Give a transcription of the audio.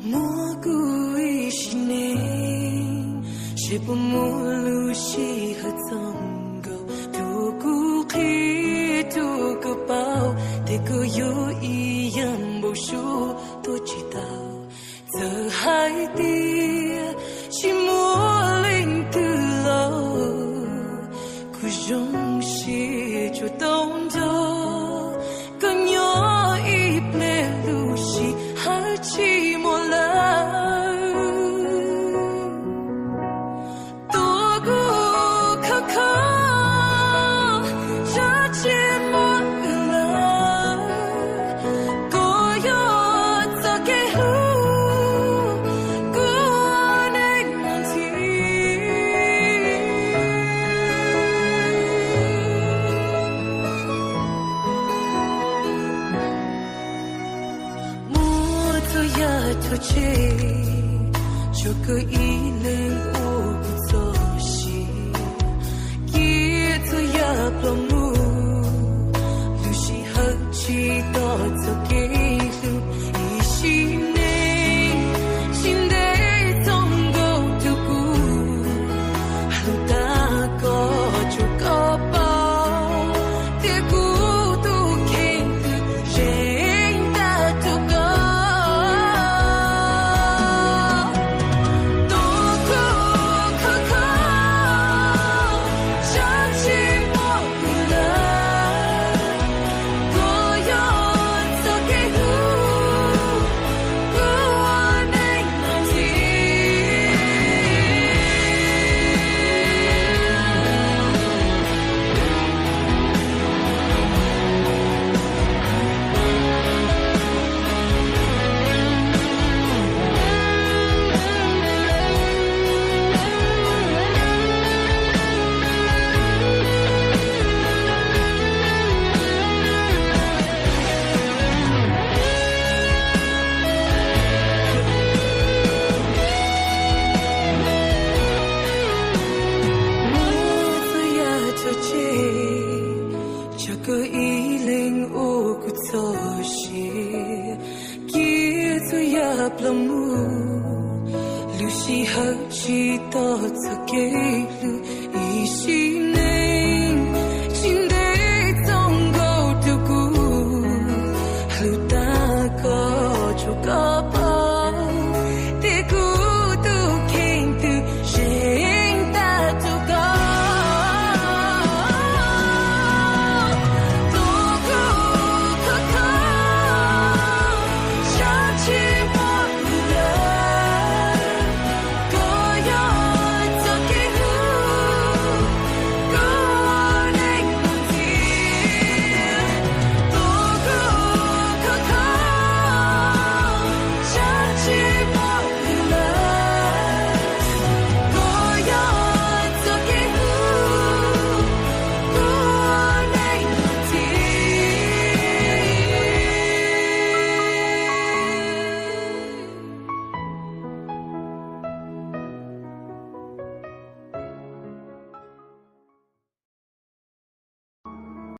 蘑菇一是你，是不木路西和曾够，独孤气独个包，得个有一样不输多知道，这海底是莫林的楼，可容是就动着，更有一杯露西还寂寞了。托起，这个一零我不做事，一次也不木，路是好奇到走给路，一心内心得总够独孤，路大个就够包，铁骨都看得人大都够。这个一零我不做事，一次也不木，路是好奇到走给路，一心内。